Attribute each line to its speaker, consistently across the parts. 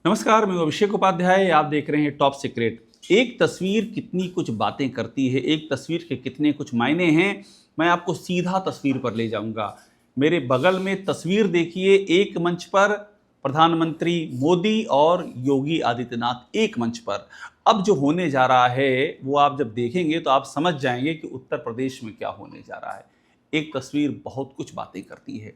Speaker 1: नमस्कार, मैं अभिषेक उपाध्याय। आप देख रहे हैं टॉप सीक्रेट। एक तस्वीर कितनी कुछ बातें करती है, एक तस्वीर के कितने कुछ मायने हैं। मैं आपको सीधा तस्वीर पर ले जाऊंगा। मेरे बगल में तस्वीर देखिए, एक मंच पर प्रधानमंत्री मोदी और योगी आदित्यनाथ एक मंच पर। अब जो होने जा रहा है वो आप जब देखेंगे तो आप समझ जाएंगे कि उत्तर प्रदेश में क्या होने जा रहा है। एक तस्वीर बहुत कुछ बातें करती है।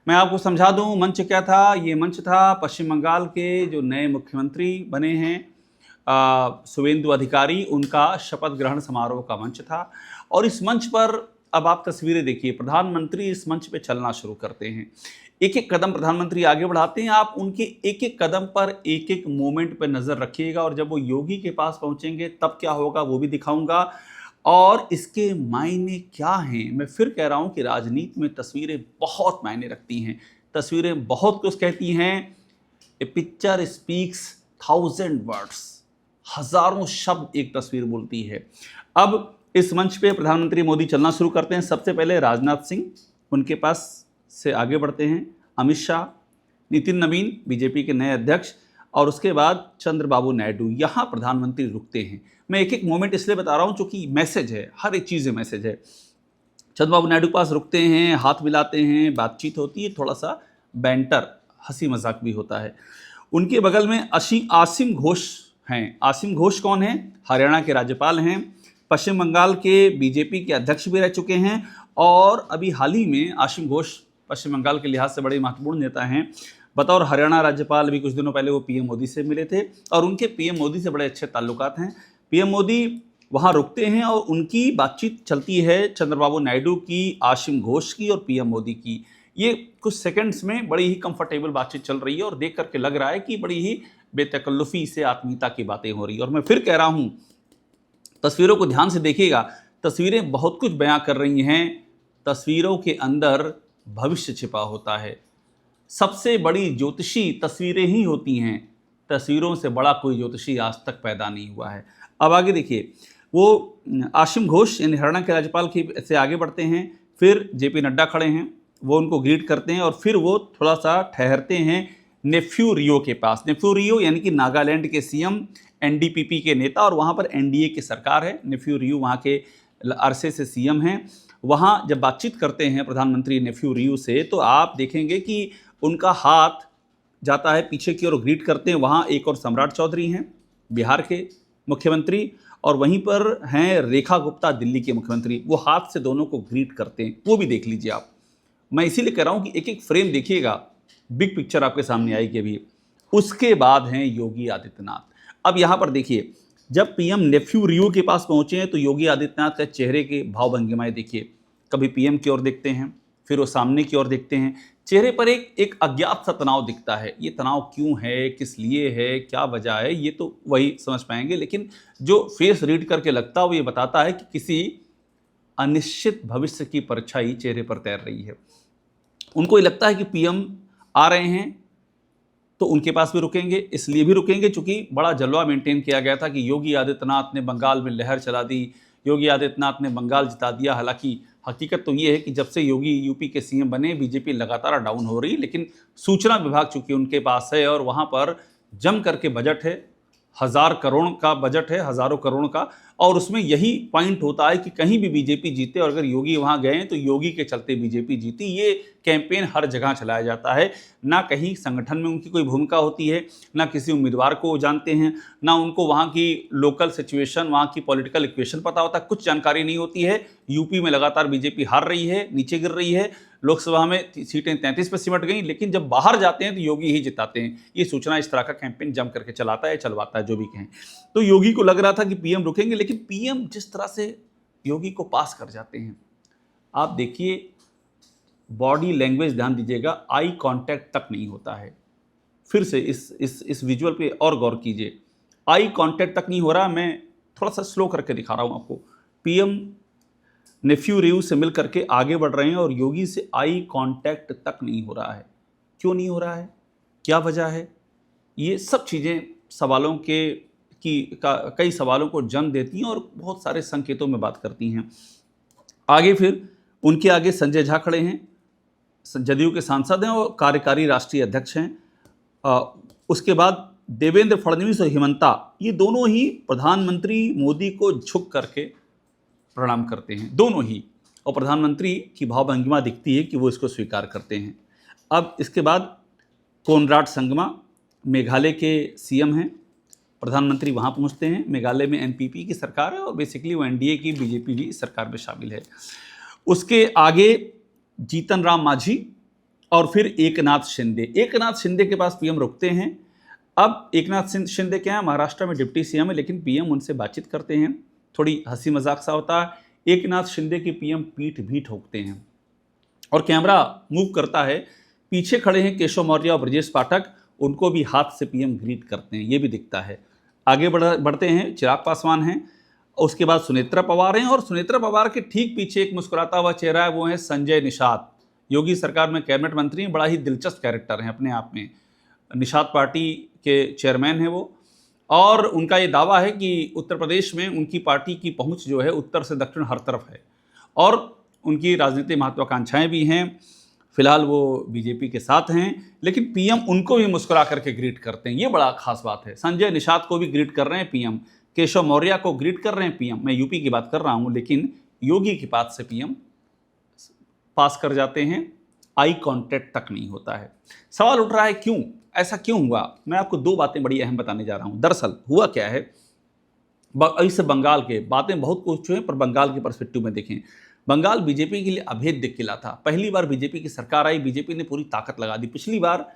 Speaker 1: मैं आपको समझा दूं मंच क्या था। ये मंच था पश्चिम बंगाल के जो नए मुख्यमंत्री बने हैं शुवेंदु अधिकारी, उनका शपथ ग्रहण समारोह का मंच था। और इस मंच पर अब आप तस्वीरें देखिए, प्रधानमंत्री इस मंच पे चलना शुरू करते हैं। एक एक कदम प्रधानमंत्री आगे बढ़ाते हैं। आप उनके एक एक कदम पर एक एक मोमेंट पर नजर रखिएगा और जब वो योगी के पास पहुंचेंगे तब क्या होगा वो भी दिखाऊंगा और इसके मायने क्या हैं। मैं फिर कह रहा हूं कि राजनीति में तस्वीरें बहुत मायने रखती हैं, तस्वीरें बहुत कुछ कहती हैं। ए पिक्चर स्पीक्स थाउजेंड वर्ड्स, हजारों शब्द एक तस्वीर बोलती है। अब इस मंच पे प्रधानमंत्री मोदी चलना शुरू करते हैं। सबसे पहले राजनाथ सिंह उनके पास से आगे बढ़ते हैं, अमित शाह, नितिन नवीन बीजेपी के नए अध्यक्ष, और उसके बाद चंद्रबाबू नायडू। यहाँ प्रधानमंत्री रुकते हैं। मैं एक एक मोमेंट इसलिए बता रहा हूँ क्योंकि मैसेज है, हर एक चीज़ मैसेज है। चंद्रबाबू नायडू के पास रुकते हैं, हाथ मिलाते हैं, बातचीत होती है, थोड़ा सा बैंटर, हंसी मजाक भी होता है। उनके बगल में आसिम घोष हैं। आसिम घोष कौन है? हरियाणा के राज्यपाल हैं, पश्चिम बंगाल के बीजेपी के अध्यक्ष भी रह चुके हैं और अभी हाल ही में आसिम घोष पश्चिम बंगाल के लिहाज से बड़े महत्वपूर्ण नेता हैं। बतौर हरियाणा राज्यपाल अभी कुछ दिनों पहले वो पीएम मोदी से मिले थे और उनके पीएम मोदी से बड़े अच्छे ताल्लुकात हैं। पीएम मोदी वहाँ रुकते हैं और उनकी बातचीत चलती है चंद्रबाबू नायडू की, आसिम घोष की और पीएम मोदी की। ये कुछ सेकंड्स में बड़ी ही कंफर्टेबल बातचीत चल रही है और देख करके लग रहा है कि बड़ी ही बेतकल्लुफी से आत्मीयता की बातें हो रही है। और मैं फिर कह रहा हूँ, तस्वीरों को ध्यान से देखिएगा, तस्वीरें बहुत कुछ बयां कर रही हैं। तस्वीरों के अंदर भविष्य छिपा होता है। सबसे बड़ी ज्योतिषी तस्वीरें ही होती हैं। तस्वीरों से बड़ा कोई ज्योतिषी आज तक पैदा नहीं हुआ है। अब आगे देखिए, वो आसिम घोष यानी हरियाणा के राज्यपाल की से आगे बढ़ते हैं। फिर जेपी नड्डा खड़े हैं, वो उनको ग्रीट करते हैं और फिर वो थोड़ा सा ठहरते हैं नेफ्यू रियो के पास। नेफ्यू रियो यानी कि नागालैंड के सीएम, एनडीपीपी के नेता, और वहाँ पर एनडीए की सरकार है। नेफ्यू रियो वहाँ के अरसे से सीएम हैं। वहाँ जब बातचीत करते हैं प्रधानमंत्री नेफ्यू रियो से तो आप देखेंगे कि उनका हाथ जाता है पीछे की ओर, ग्रीट करते हैं। वहाँ एक और सम्राट चौधरी हैं, बिहार के मुख्यमंत्री, और वहीं पर हैं रेखा गुप्ता, दिल्ली के मुख्यमंत्री। वो हाथ से दोनों को ग्रीट करते हैं, वो भी देख लीजिए आप। मैं इसीलिए कह रहा हूँ कि एक एक फ्रेम देखिएगा, बिग पिक्चर आपके सामने आएगी अभी। उसके बाद हैं योगी आदित्यनाथ। अब यहाँ पर देखिए, जब पीएम नेफ्यू रियो के पास पहुंचे हैं तो योगी आदित्यनाथ के चेहरे के भाव भंगिमाएं देखिए। कभी पीएम की ओर देखते हैं, फिर वो सामने की ओर देखते हैं। चेहरे पर एक अज्ञात सा तनाव दिखता है। ये तनाव क्यों है, किस लिए है, क्या वजह है, ये तो वही समझ पाएंगे। लेकिन जो फेस रीड करके लगता है वो ये बताता है कि किसी अनिश्चित भविष्य की परछाई चेहरे पर तैर रही है। उनको ये लगता है कि पीएम आ रहे हैं तो उनके पास भी रुकेंगे। इसलिए भी रुकेंगे क्योंकि बड़ा जलवा मेंटेन किया गया था कि योगी आदित्यनाथ ने बंगाल में लहर चला दी, योगी आदित्यनाथ ने बंगाल जिता दिया। हालांकि हकीकत तो ये है कि जब से योगी यूपी के सीएम बने बीजेपी लगातार डाउन हो रही, लेकिन सूचना विभाग चूंकि उनके पास है और वहाँ पर जम करके बजट है, 1000 करोड़ का बजट है, हजारों करोड़ का, और उसमें यही पॉइंट होता है कि कहीं भी बीजेपी जीते और अगर योगी वहां गए तो योगी के चलते बीजेपी जीती। ये कैंपेन हर जगह चलाया जाता है। ना कहीं संगठन में उनकी कोई भूमिका होती है, ना किसी उम्मीदवार को जानते हैं, ना उनको वहां की लोकल सिचुएशन, वहां की पॉलिटिकल इक्वेशन पता होता, कुछ जानकारी नहीं होती है। यूपी में लगातार बीजेपी हार रही है, नीचे गिर रही है। लोकसभा में सीटें 33 पे सिमट गई, लेकिन जब बाहर जाते हैं तो योगी ही जिताते हैं। ये सूचना इस तरह का कैंपेन जम करके चलाता है, चलवाता है, जो भी कहें। तो योगी को लग रहा था कि पीएम रुकेंगे, लेकिन पीएम जिस तरह से योगी को पास कर जाते हैं, आप देखिए बॉडी लैंग्वेज ध्यान दीजिएगा, आई कांटेक्ट तक नहीं होता है। फिर से इस विजुअल पे और गौर कीजिए, आई कांटेक्ट तक नहीं हो रहा। मैं थोड़ा सा स्लो करके दिखा रहा हूं आपको। पीएम नेफ्यू रियो से मिल करके आगे बढ़ रहे हैं और योगी से आई कांटेक्ट तक नहीं हो रहा है। क्यों नहीं हो रहा है, क्या वजह है? ये सब चीज़ें सवालों के कई सवालों को जन्म देती हैं और बहुत सारे संकेतों में बात करती हैं। आगे फिर उनके आगे संजय झा खड़े हैं, जदयू के सांसद हैं और कार्यकारी राष्ट्रीय अध्यक्ष हैं। उसके बाद देवेंद्र फडणवीस और हिमंता, ये दोनों ही प्रधानमंत्री मोदी को झुक करके प्रणाम करते हैं, दोनों ही। और प्रधानमंत्री की भावभंगिमा दिखती है कि वो इसको स्वीकार करते हैं। अब इसके बाद कोनराड संगमा मेघालय के सीएम हैं, प्रधानमंत्री वहाँ पहुँचते हैं। मेघालय में एनपीपी की सरकार है और बेसिकली वो एनडीए की बीजेपी भी इस सरकार में शामिल है। उसके आगे जीतन राम मांझी और फिर एकनाथ शिंदे। एकनाथ शिंदे के पास पीएम रुकते हैं। अब एकनाथ शिंदे क्या है, महाराष्ट्र में डिप्टी सीएम है, लेकिन पीएम उनसे बातचीत करते हैं, थोड़ी हंसी मजाक सा होता है। एकनाथ शिंदे की पीएम पीठ भी ठोकते हैं और कैमरा मूव करता है। पीछे खड़े हैं केशव मौर्य और ब्रजेश पाठक, उनको भी हाथ से पीएम ग्रीट करते हैं, ये भी दिखता है। आगे बढ़ते हैं, चिराग पासवान हैं, उसके बाद सुनेत्रा पवार हैं, और सुनेत्रा पवार के ठीक पीछे एक मुस्कुराता हुआ चेहरा है, वो है संजय निषाद। योगी सरकार में कैबिनेट मंत्री हैं, बड़ा ही दिलचस्प कैरेक्टर हैं अपने आप में। निषाद पार्टी के चेयरमैन हैं वो, और उनका ये दावा है कि उत्तर प्रदेश में उनकी पार्टी की पहुंच जो है उत्तर से दक्षिण हर तरफ है, और उनकी राजनीतिक महत्वाकांक्षाएं भी हैं। फिलहाल वो बीजेपी के साथ हैं, लेकिन पीएम उनको भी मुस्कुरा करके ग्रीट करते हैं, ये बड़ा खास बात है। संजय निषाद को भी ग्रीट कर रहे हैं पीएम, केशव मौर्य को ग्रीट कर रहे हैं पीएम। मैं यूपी की बात कर रहा हूँ, लेकिन योगी की बात से पीएम पास कर जाते हैं, आई कांटेक्ट तक नहीं होता है। सवाल उठ रहा है क्यों, ऐसा क्यों हुआ? मैं आपको दो बातें बड़ी अहम बताने जा रहा हूं। दरअसल हुआ क्या है, इससे बंगाल के बातें बहुत कुछ हुए, पर बंगाल के पर्सपेक्टिव में देखें। बंगाल बीजेपी के लिए अभेद्य किला था। पहली बार बीजेपी की सरकार आई, बीजेपी ने पूरी ताकत लगा दी। पिछली बार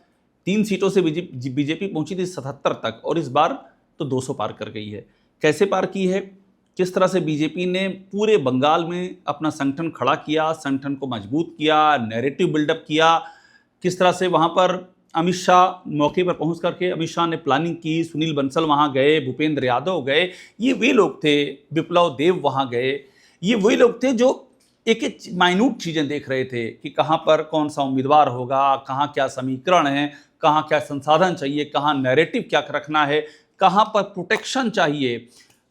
Speaker 1: 3 सीटों से बीजेपी पहुंची थी 77 तक, और इस बार तो 200 पार कर गई है। कैसे पार की है, किस तरह से बीजेपी ने पूरे बंगाल में अपना संगठन खड़ा किया, संगठन को मजबूत किया, नैरेटिव बिल्डअप किया, किस तरह से वहाँ पर अमित शाह मौके पर पहुंच करके अमित शाह ने प्लानिंग की, सुनील बंसल वहाँ गए, भूपेंद्र यादव गए, ये वे लोग थे, विप्लव देव वहाँ गए, ये वही लोग थे जो एक एक माइन्यूट चीज़ें देख रहे थे कि कहाँ पर कौन सा उम्मीदवार होगा, कहाँ क्या समीकरण है, कहाँ क्या संसाधन चाहिए, कहाँ नैरेटिव क्या रखना है, कहाँ पर प्रोटेक्शन चाहिए,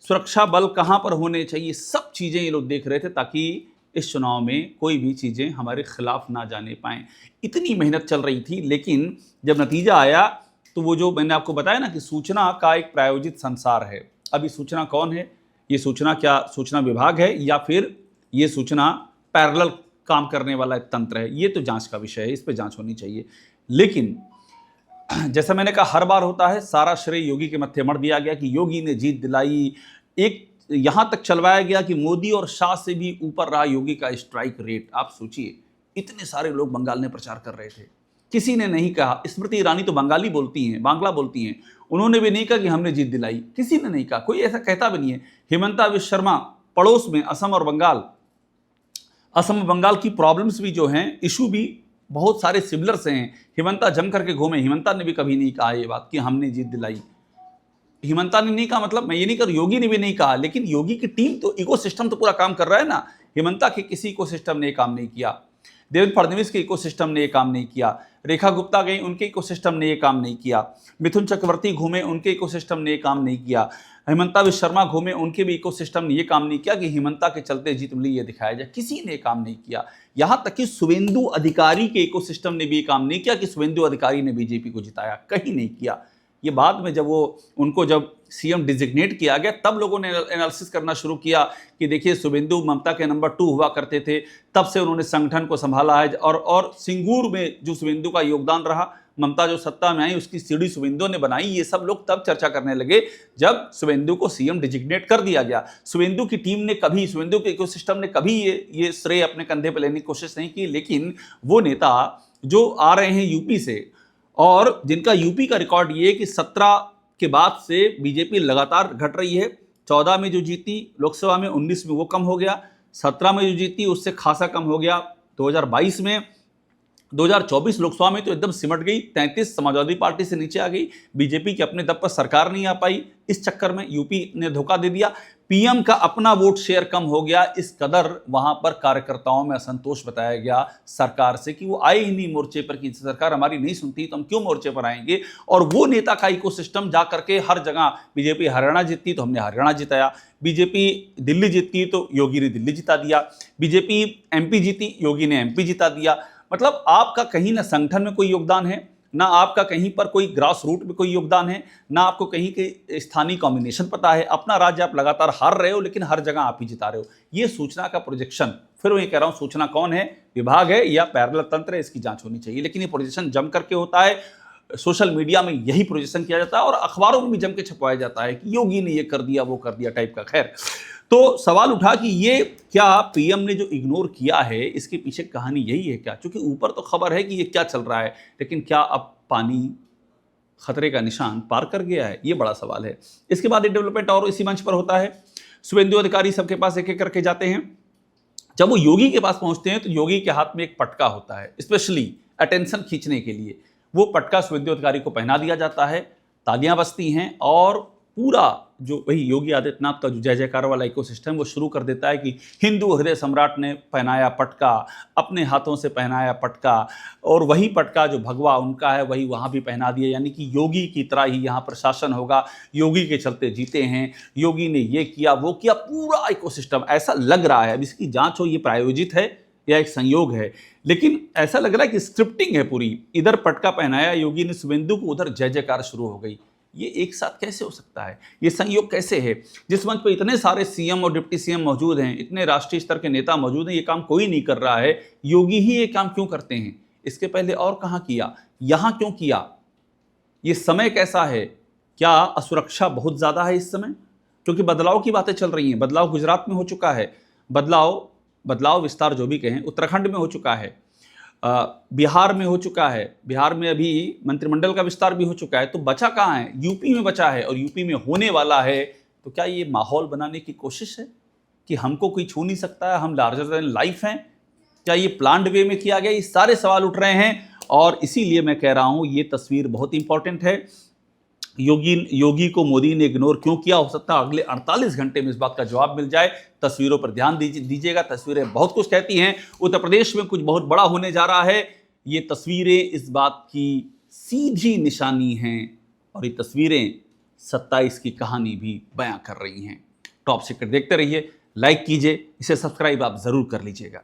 Speaker 1: सुरक्षा बल कहाँ पर होने चाहिए, सब चीज़ें ये लोग देख रहे थे, ताकि इस चुनाव में कोई भी चीज़ें हमारे खिलाफ ना जाने पाएँ। इतनी मेहनत चल रही थी, लेकिन जब नतीजा आया तो वो जो मैंने आपको बताया ना कि सूचना का एक प्रायोजित संसार है। अब ये सूचना कौन है, ये सूचना क्या सूचना विभाग है या फिर ये सूचना पैरेलल काम करने वाला एक तंत्र है, ये तो जांच का विषय है, इस पर जांच होनी चाहिए। लेकिन जैसा मैंने कहा हर बार होता है, सारा श्रेय योगी के मत्थे मढ़ दिया गया कि योगी ने जीत दिलाई। एक यहाँ तक चलवाया गया कि मोदी और शाह से भी ऊपर रहा योगी का स्ट्राइक रेट। आप सोचिए, इतने सारे लोग बंगाल में प्रचार कर रहे थे, किसी ने नहीं कहा। स्मृति ईरानी तो बंगाली बोलती हैं, बांग्ला बोलती हैं, उन्होंने भी नहीं कहा कि हमने जीत दिलाई, किसी ने नहीं कहा, कोई ऐसा कहता भी नहीं है। हिमंता बिस्वा शर्मा पड़ोस में असम और बंगाल, असम और बंगाल की प्रॉब्लम्स भी जो हैं, इशू भी बहुत सारे सिमिलर से हैं। हिमंता जम करके घूमे, हिमंता ने भी कभी नहीं कहा ये बात कि हमने जीत दिलाई। हिमंता ने नहीं कहा, मतलब मैं ये नहीं कर, योगी ने भी नहीं कहा, लेकिन योगी की टीम तो इकोसिस्टम तो पूरा काम कर रहा है ना। हिमंता के किसी इकोसिस्टम ने ये काम नहीं किया, देवेंद्र फडणवीस के इकोसिस्टम ने ये काम नहीं किया, रेखा गुप्ता गई उनके इकोसिस्टम ने ये काम नहीं किया, मिथुन चक्रवर्ती घूमे उनके इकोसिस्टम ने ये काम नहीं किया, हिमंता बिस्वा शर्मा घूमे उनके भी इकोसिस्टम ने ये काम नहीं किया कि हिमंता के चलते जीत मिली ये दिखाया जाए, किसी ने काम नहीं किया। यहाँ तक कि शुभेंदु अधिकारी के इकोसिस्टम ने भी ये काम नहीं किया कि शुभेंदु अधिकारी ने बीजेपी को जिताया, कहीं नहीं किया। ये बाद में जब उनको जब सीएम डिजिग्नेट किया गया, तब लोगों ने एनालिसिस करना शुरू किया कि देखिए शुभेंदु ममता के नंबर 2 हुआ करते थे, तब से उन्होंने संगठन को संभाला है, और सिंगूर में जो शुभेंदु का योगदान रहा, ममता जो सत्ता में आई उसकी सीढ़ी शुभेंदु ने बनाई, ये सब लोग तब चर्चा करने लगे जब शुभेंदु को सीएम डिजिग्नेट कर दिया गया। शुभेंदु की टीम ने कभी, शुभेंदु के इकोसिस्टम ने कभी ये श्रेय अपने कंधे पर लेने की कोशिश नहीं की, लेकिन वो नेता जो आ रहे हैं यूपी से और जिनका यूपी का रिकॉर्ड ये है कि 17 के बाद से बीजेपी लगातार घट रही है। 14 में जो जीती लोकसभा में, 19 में वो कम हो गया, 17 में जो जीती उससे खासा कम हो गया, 2022 में, 2024 लोकसभा में तो एकदम सिमट गई, 33 समाजवादी पार्टी से नीचे आ गई। बीजेपी के अपने दम पर सरकार नहीं आ पाई, इस चक्कर में यूपी ने धोखा दे दिया। पीएम का अपना वोट शेयर कम हो गया, इस कदर वहां पर कार्यकर्ताओं में असंतोष बताया गया सरकार से कि वो आए ही नहीं मोर्चे पर, कि सरकार हमारी नहीं सुनती तो हम क्यों मोर्चे पर आएंगे। और वो नेता का इकोसिस्टम जा करके हर जगह, बीजेपी हरियाणा जीतती तो हमने हरियाणा जिताया, बीजेपी दिल्ली जीतती तो योगी ने दिल्ली जिता दिया, बीजेपी एमपी जीती योगी ने एमपी जिता दिया। मतलब आपका कहीं ना संगठन में कोई योगदान है, ना आपका कहीं पर कोई ग्रास रूट में कोई योगदान है, ना आपको कहीं के स्थानीय कॉम्बिनेशन पता है। अपना राज्य आप लगातार हार रहे हो, लेकिन हर जगह आप ही जिता रहे हो। ये सूचना का प्रोजेक्शन, फिर मैं कह रहा हूं, सूचना कौन है, विभाग है या पैरेलल तंत्र है, इसकी जांच होनी चाहिए। लेकिन ये प्रोजेक्शन जम करके होता है, सोशल मीडिया में यही प्रोजेक्शन किया जाता है और अखबारों में भी जम के छपवाया जाता है कि योगी ने ये कर दिया, वो कर दिया टाइप का। खैर, तो सवाल उठा कि ये क्या पीएम ने जो इग्नोर किया है, इसके पीछे कहानी यही है क्या? क्योंकि ऊपर तो खबर है कि ये क्या चल रहा है, लेकिन क्या अब पानी खतरे का निशान पार कर गया है? ये बड़ा सवाल है। इसके बाद एक डेवलपमेंट और इसी मंच पर होता है। शुभेंदु अधिकारी सबके पास एक एक करके जाते हैं। जब वो योगी के पास पहुंचते हैं तो योगी के हाथ में एक पटका होता है, स्पेशली अटेंशन खींचने के लिए। वो पटका शुभेंदु अधिकारी को पहना दिया जाता है, तालियां बजती हैं और पूरा जो वही योगी आदित्यनाथ का जो जय जयकार वाला इकोसिस्टम वो शुरू कर देता है कि हिंदू हृदय सम्राट ने पहनाया पटका, अपने हाथों से पहनाया पटका, और वही पटका जो भगवा उनका है वही वहाँ भी पहना दिया। यानी कि योगी की तरह ही यहाँ प्रशासन होगा, योगी के चलते जीते हैं, योगी ने ये किया वो किया, पूरा इकोसिस्टम ऐसा लग रहा है। अब इसकी जांच हो, ये प्रायोजित है या एक संयोग है, लेकिन ऐसा लग रहा है कि स्क्रिप्टिंग है पूरी। इधर पटका पहनाया योगी ने शुभेंदु को, उधर जय जयकार शुरू हो गई। ये एक साथ कैसे हो सकता है? ये संयोग कैसे है? जिस मंच पर इतने सारे सीएम और डिप्टी सीएम मौजूद हैं, इतने राष्ट्रीय स्तर के नेता मौजूद हैं, ये काम कोई नहीं कर रहा है, योगी ही ये काम क्यों करते हैं? इसके पहले और कहाँ किया, यहाँ क्यों किया? ये समय कैसा है? क्या असुरक्षा बहुत ज़्यादा है इस समय? क्योंकि बदलाव की बातें चल रही हैं। बदलाव गुजरात में हो चुका है, बदलाव विस्तार जो भी कहें उत्तराखंड में हो चुका है, बिहार में हो चुका है, बिहार में अभी मंत्रिमंडल का विस्तार भी हो चुका है। तो बचा कहाँ है? यूपी में बचा है, और यूपी में होने वाला है। तो क्या ये माहौल बनाने की कोशिश है कि हमको कोई छू नहीं सकता है, हम लार्जर देन लाइफ हैं? क्या ये प्लान्ड वे में किया गया? ये सारे सवाल उठ रहे हैं, और इसीलिए मैं कह रहा हूँ ये तस्वीर बहुत इंपॉर्टेंट है। योगी को मोदी ने इग्नोर क्यों किया? हो सकता है अगले 48 घंटे में इस बात का जवाब मिल जाए। तस्वीरों पर ध्यान दीजिएगा, तस्वीरें बहुत कुछ कहती हैं। उत्तर प्रदेश में कुछ बहुत बड़ा होने जा रहा है। ये तस्वीरें इस बात की सीधी निशानी हैं, और ये तस्वीरें 27 की कहानी भी बयां कर रही हैं। टॉप सीक्रेट देखते रहिए, लाइक कीजिए, इसे सब्सक्राइब आप जरूर कर लीजिएगा।